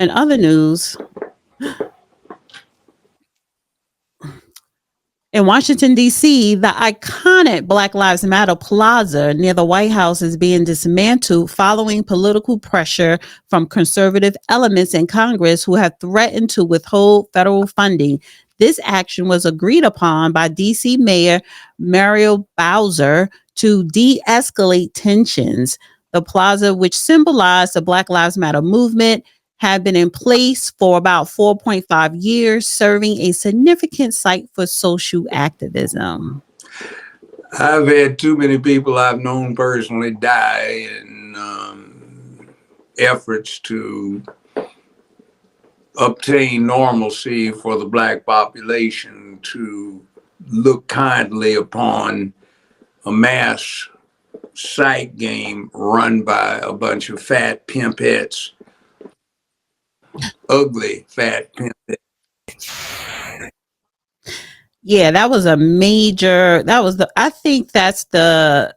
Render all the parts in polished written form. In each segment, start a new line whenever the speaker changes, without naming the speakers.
In other news, in Washington, D.C., the iconic Black Lives Matter Plaza near the White House is being dismantled following political pressure from conservative elements in Congress who have threatened to withhold federal funding. This action was agreed upon by D.C. Mayor Muriel Bowser to de escalate tensions. The plaza, which symbolized the Black Lives Matter movement, have been in place for about 4.5 years, serving a significant site for social activism.
I've had too many people I've known personally die in efforts to obtain normalcy for the Black population to look kindly upon a mass sight game run by a bunch of fat pimpettes, ugly fat pimpettes.
Yeah, that was a major, I think that's the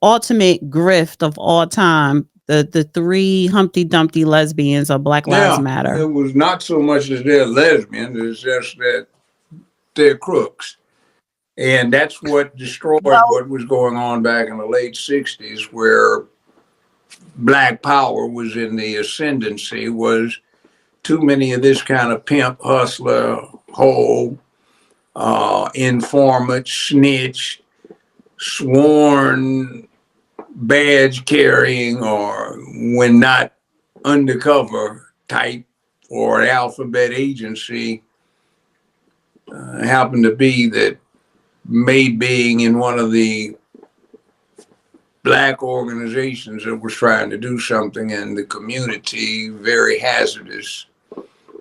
ultimate grift of all time. The three Humpty Dumpty lesbians of Black Lives Matter.
It was not so much that they're lesbians, it's just that they're crooks. And that's what destroyed what was going on back in the late 60s, where Black power was in the ascendancy, was too many of this kind of pimp, hustler, hoe, informant, snitch, sworn badge carrying, or when not undercover type or alphabet agency, happened to be that made being in one of the Black organizations that was trying to do something in the community very hazardous.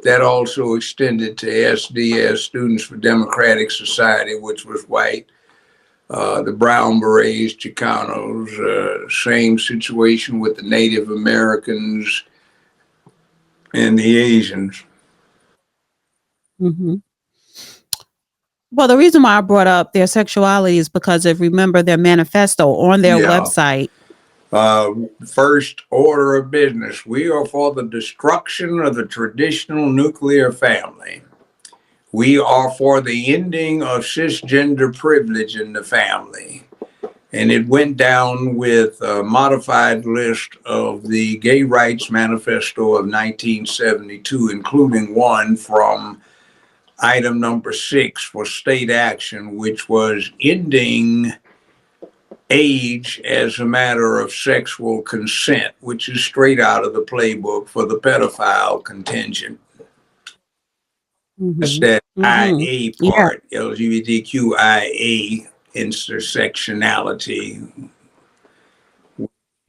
That also extended to SDS, Students for Democratic Society, which was white. The Brown Berets, Chicanos, same situation with the Native Americans and the Asians.
Mm-hmm. Well, the reason why I brought up their sexuality is because if remember their manifesto on their website.
First order of business, we are for the destruction of the traditional nuclear family. We are for the ending of cisgender privilege in the family. And it went down with a modified list of the Gay Rights Manifesto of 1972, including one from item number 6 for state action, which was ending age as a matter of sexual consent, which is straight out of the playbook for the pedophile contingent. That's that IA part, LGBTQIA intersectionality,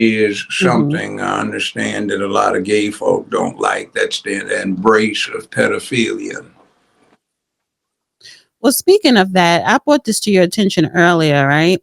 is something I understand that a lot of gay folk don't like. That's the embrace of pedophilia.
Well, speaking of that, I brought this to your attention earlier, right?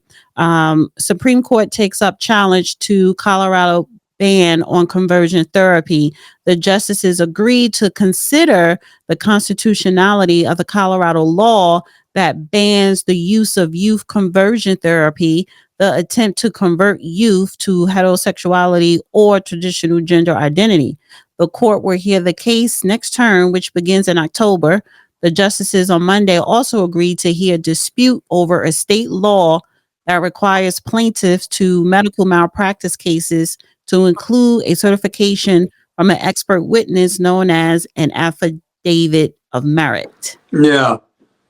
Supreme Court takes up challenge to Colorado ban on conversion therapy. The justices agreed to consider the constitutionality of the Colorado law that bans the use of youth conversion therapy, the attempt to convert youth to heterosexuality or traditional gender identity. The court will hear the case next term, which begins in October. The justices on Monday also agreed to hear a dispute over a state law that requires plaintiffs to medical malpractice cases to include a certification from an expert witness known as an affidavit of merit.
Yeah.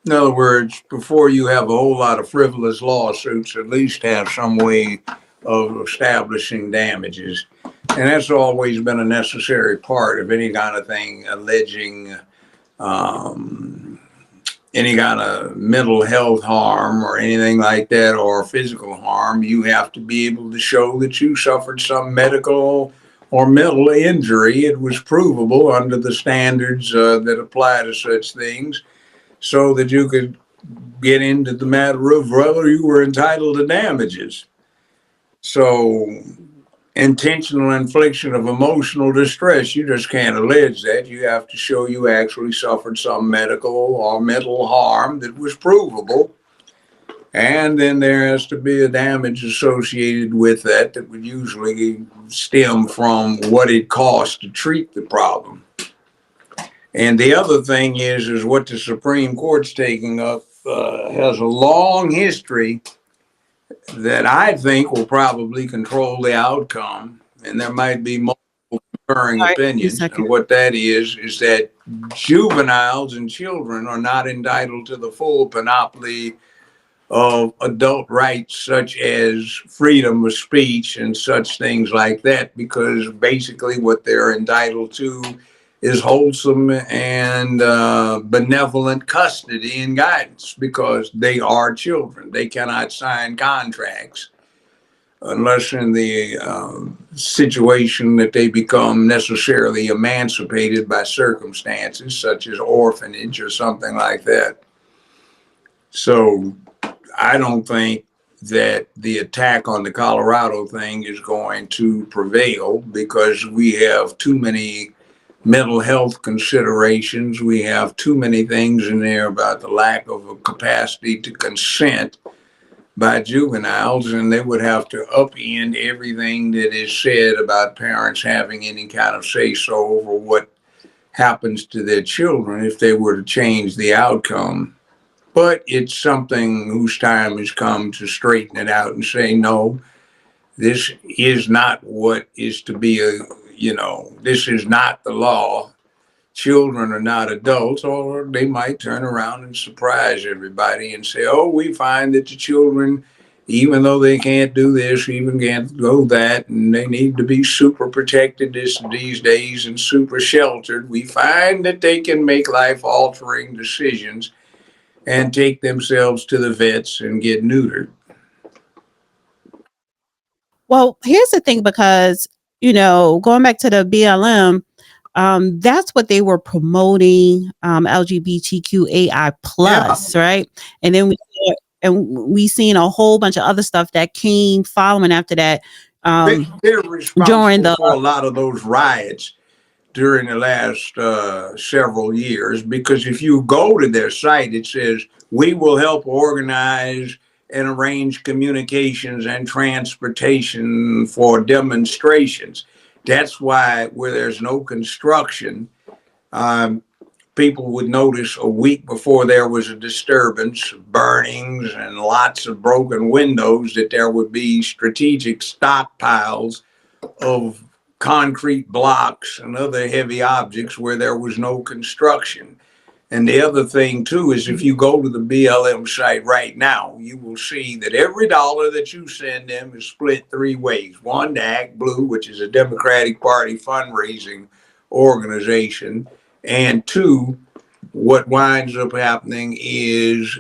In other words, before you have a whole lot of frivolous lawsuits, at least have some way of establishing damages. And that's always been a necessary part of any kind of thing alleging any kind of mental health harm or anything like that, or physical harm. You have to be able to show that you suffered some medical or mental injury. It was provable under the standards that apply to such things, so that you could get into the matter of whether you were entitled to damages. So intentional infliction of emotional distress, you just can't allege that. You have to show you actually suffered some medical or mental harm that was provable. And then there has to be a damage associated with that that would usually stem from what it costs to treat the problem. And the other thing is what the Supreme Court's taking up has a long history that I think will probably control the outcome. And there might be multiple concurring
Sorry, a
opinions.
second.
And what that is that juveniles and children are not entitled to the full panoply of adult rights, such as freedom of speech and such things like that, because basically what they're entitled to is wholesome and benevolent custody and guidance, because they are children. They cannot sign contracts unless in the situation that they become necessarily emancipated by circumstances such as orphanage or something like that. So I don't think that the attack on the Colorado thing is going to prevail, because we have too many mental health considerations. We have too many things in there about the lack of a capacity to consent by juveniles, and they would have to upend everything that is said about parents having any kind of say so over what happens to their children if they were to change the outcome. But it's something whose time has come to straighten it out and say, no, this is not what is to be this is not the law. Children are not adults, or they might turn around and surprise everybody and say, oh, we find that the children, even though they can't do this, even can't go that, and they need to be super protected these days and super sheltered, we find that they can make life altering decisions and take themselves to the vets and get neutered.
Well, here's the thing, because, going back to the BLM, that's what they were promoting, LGBTQAI plus, right? And then we seen a whole bunch of other stuff that came following after that.
They're responsible
During the
for a lot of those riots during the last several years, because if you go to their site, it says, we will help organize and arrange communications and transportation for demonstrations. That's why where there's no construction, people would notice a week before there was a disturbance, burnings and lots of broken windows, that there would be strategic stockpiles of concrete blocks and other heavy objects where there was no construction. And the other thing too is, if you go to the BLM site right now, you will see that every dollar that you send them is split three ways. One, to Act Blue, which is a Democratic Party fundraising organization. And two, what winds up happening is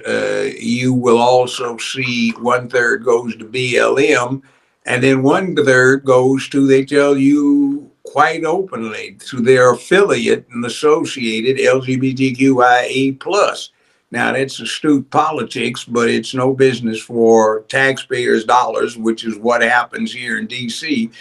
you will also see 1/3 goes to BLM, and then 1/3 goes to, they tell you quite openly, to their affiliate and associated LGBTQIA plus. Now that's astute politics, but it's no business for taxpayers' dollars, which is what happens here in DC.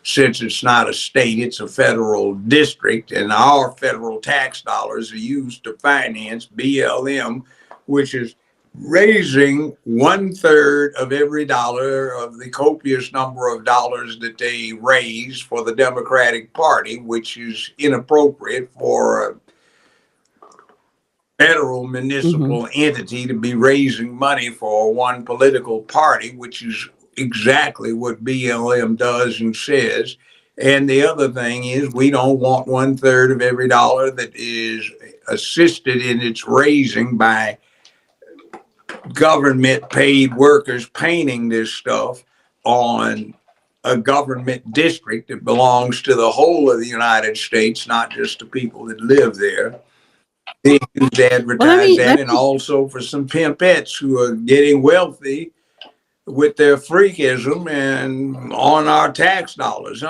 Since it's not a state, it's a federal district, and our federal tax dollars are used to finance BLM, which is raising 1/3 of every dollar of the copious number of dollars that they raise for the Democratic Party, which is inappropriate for a federal municipal entity to be raising money for one political party, which is exactly what BLM does and says. And the other thing is, we don't want 1/3 of every dollar that is assisted in its raising by government paid workers painting this stuff on a government district that belongs to the whole of the United States, not just the people that live there. They use to advertise that, and also for some pimpettes who are getting wealthy with their freakism and on our tax dollars.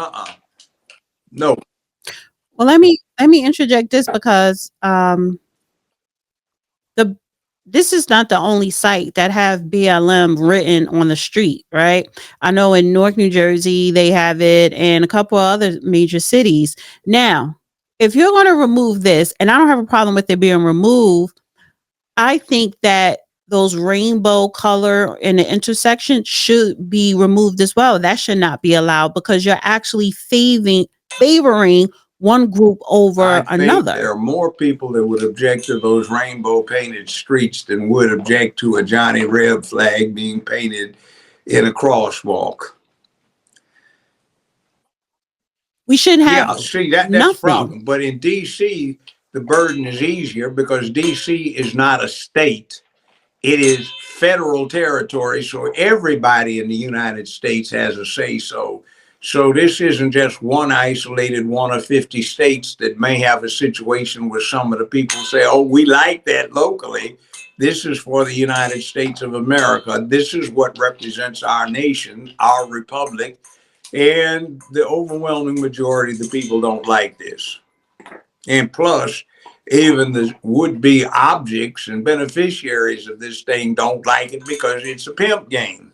No.
Well, let me interject this, because this is not the only site that have BLM written on the street, right? I know in Newark, New Jersey, they have it, and a couple of other major cities. Now, if you're going to remove this, and I don't have a problem with it being removed, I think that those rainbow color in the intersection should be removed as well. That should not be allowed because you're actually favoring one group over
I think there
another.
are more people that would object to those rainbow painted streets than would object to a Johnny Reb flag being painted in a crosswalk.
We shouldn't have
Yeah, see, that's the
nothing.
problem. But in DC, the burden is easier because DC is not a state. It is federal territory, so everybody in the United States has a say so. So this isn't just one isolated one of 50 states that may have a situation where some of the people say, oh, we like that locally. This is for the United States of America. This is what represents our nation, our republic. And the overwhelming majority of the people don't like this. And plus, even the would-be objects and beneficiaries of this thing don't like it because it's a pimp game.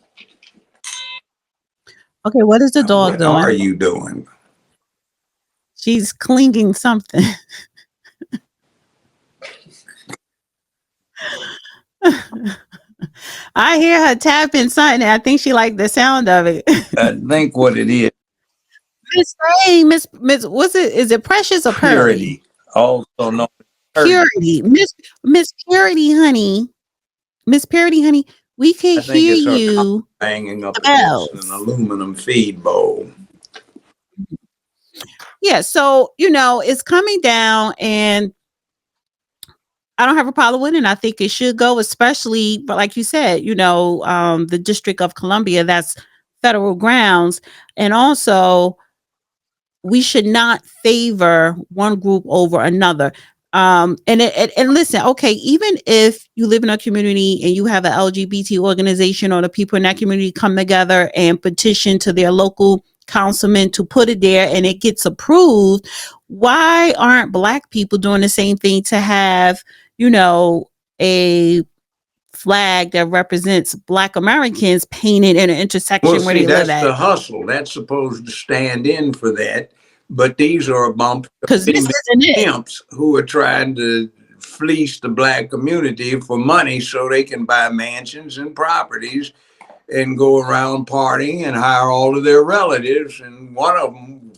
Okay, what is the dog
What are
doing?
you doing?
She's clinging something. I hear her tapping something. I think she liked the sound of it.
I think what it is,
Miss Miss, what's it? Is it Precious or Purity?
purity, also known as
Purity, Miss Purity, honey. Miss Purity, honey. We can
I think
hear
it's her
you.
banging up
The
against an
bells.
aluminum feed bowl.
Yeah, so it's coming down, and I don't have a problem with it. And I think it should go, especially, but like you said, the District of Columbia, that's federal grounds, and also we should not favor one group over another. And listen, okay, even if you live in a community and you have an LGBT organization or the people in that community come together and petition to their local councilman to put it there and it gets approved, why aren't Black people doing the same thing to have, a flag that represents Black Americans painted in an intersection
Well,
where
see,
they live
that's the
at?
hustle. That's supposed to stand in for that. But these are a bunch of
Because this isn't it.
pimps who are trying to fleece the Black community for money so they can buy mansions and properties and go around partying and hire all of their relatives. And one of them,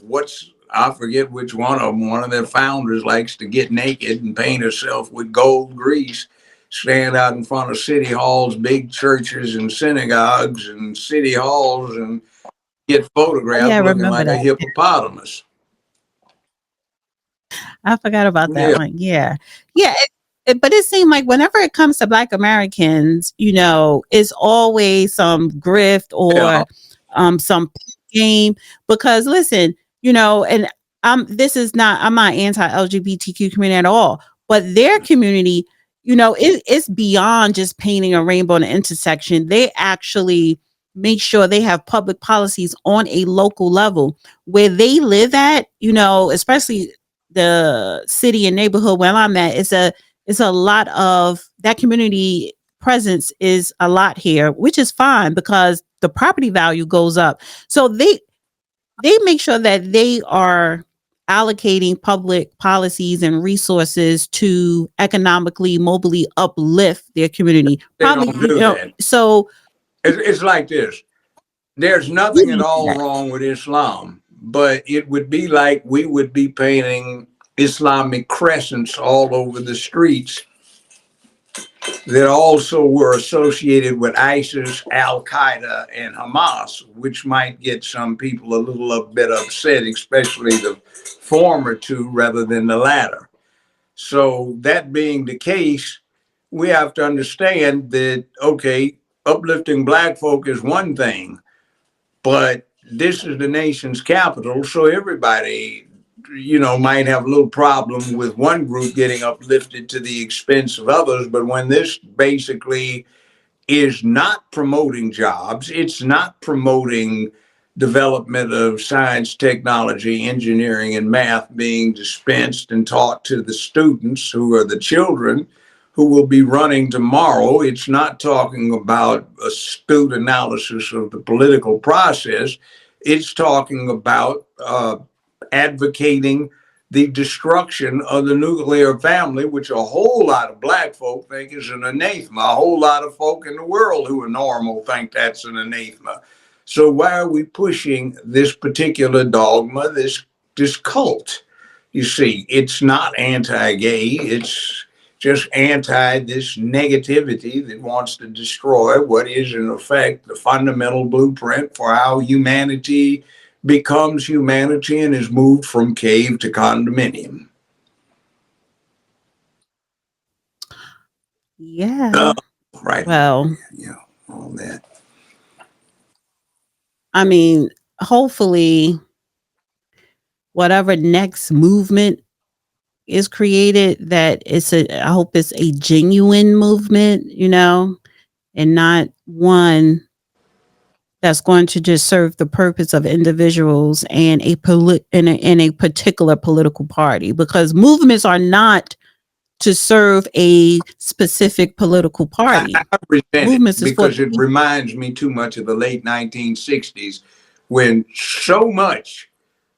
I forget which one of them, one of their founders likes to get naked and paint herself with gold grease, stand out in front of city halls, big churches and synagogues and city halls and get photographed
Yeah, I
looking
remember
like a
that.
hippopotamus.
I forgot about that
Yeah.
one. Yeah. Yeah. But it seemed like whenever it comes to Black Americans, it's always some grift
Yeah.
or some game. Because listen, and I'm not anti-LGBTQ community at all, but their community, it's beyond just painting a rainbow in an intersection. They actually make sure they have public policies on a local level where they live at, especially the city and neighborhood where I'm at. It's a lot of that community presence is a lot here, which is fine because the property value goes up. So they make sure that they are allocating public policies and resources to economically mobily uplift their community.
They
Probably,
don't do that.
so
It's like this. There's nothing at all wrong with Islam, but it would be like we would be painting Islamic crescents all over the streets that also were associated with ISIS, Al Qaeda, and Hamas, which might get some people a little bit upset, especially the former two rather than the latter. So, that being the case, we have to understand that, okay, uplifting Black folk is one thing, but this is the nation's capital, so everybody, might have a little problem with one group getting uplifted to the expense of others. But when this basically is not promoting jobs, it's not promoting development of science, technology, engineering, and math being dispensed and taught to the students who are the children who will be running tomorrow. It's not talking about astute analysis of the political process. It's talking about advocating the destruction of the nuclear family, which a whole lot of black folk think is an anathema. A whole lot of folk in the world who are normal think that's an anathema. So why are we pushing this particular dogma, this cult? You see, it's not anti-gay. It's just anti this negativity that wants to destroy what is, in effect, the fundamental blueprint for how humanity becomes humanity and is moved from cave to condominium.
Yeah.
Right.
Well,
Yeah, all that.
I mean, hopefully, whatever next movement is created, that I hope it's a genuine movement, and not one that's going to just serve the purpose of individuals and in a particular political party, because movements are not to serve a specific political party.
I resent
Movements
it
is for
because it reminds me too much of the late 1960s, when so much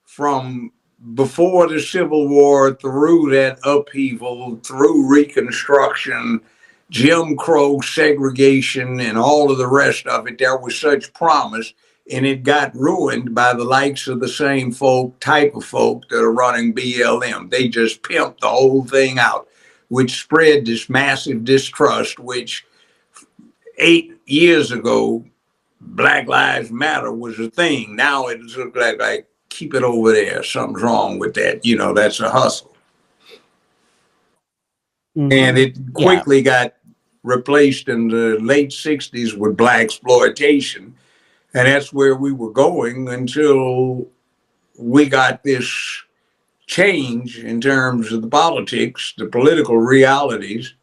from before the Civil War through that upheaval, through Reconstruction, Jim Crow, segregation, and all of the rest of it, there was such promise, and it got ruined by the likes of the same type of folk that are running BLM. They just pimped the whole thing out, which spread this massive distrust, which 8 years ago, Black Lives Matter was a thing. Now it looks like keep it over there. Something's wrong with that. That's a hustle. And it
yeah.
quickly got replaced in the late 60s with black exploitation. And that's where we were going until we got this change in terms of the politics, the political realities.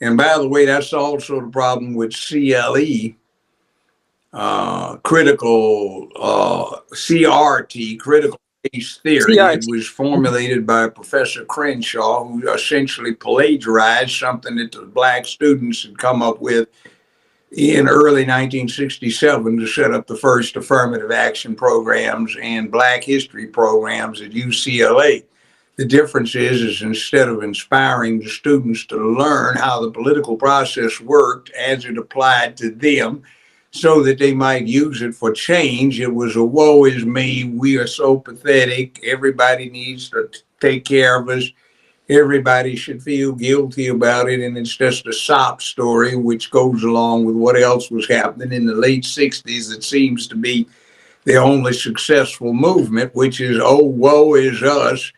And by the way, that's also the problem with CLE, CRT, critical race theory. It was formulated by Professor Crenshaw, who essentially plagiarized something that the black students had come up with in early 1967 to set up the first affirmative action programs and black history programs at UCLA. The difference is instead of inspiring the students to learn how the political process worked as it applied to them, so that they might use it for change, it was a woe is me, we are so pathetic, everybody needs to take care of us, everybody should feel guilty about it, and it's just a sob story, which goes along with what else was happening in the late 60s. It seems to be the only successful movement, which is, oh, woe is us.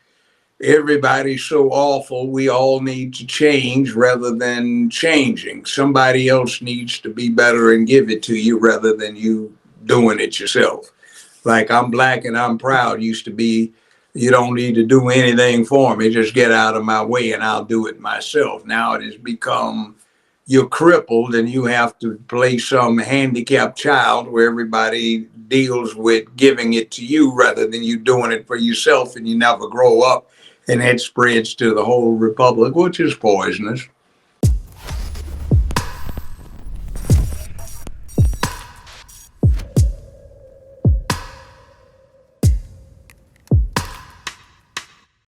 Everybody's so awful, we all need to change rather than changing. Somebody else needs to be better and give it to you rather than you doing it yourself. Like, I'm black and I'm proud used to be, you don't need to do anything for me, just get out of my way and I'll do it myself. Now it has become, you're crippled and you have to play some handicapped child where everybody deals with giving it to you rather than you doing it for yourself, and you never grow up. And that spreads to the whole republic, which is poisonous.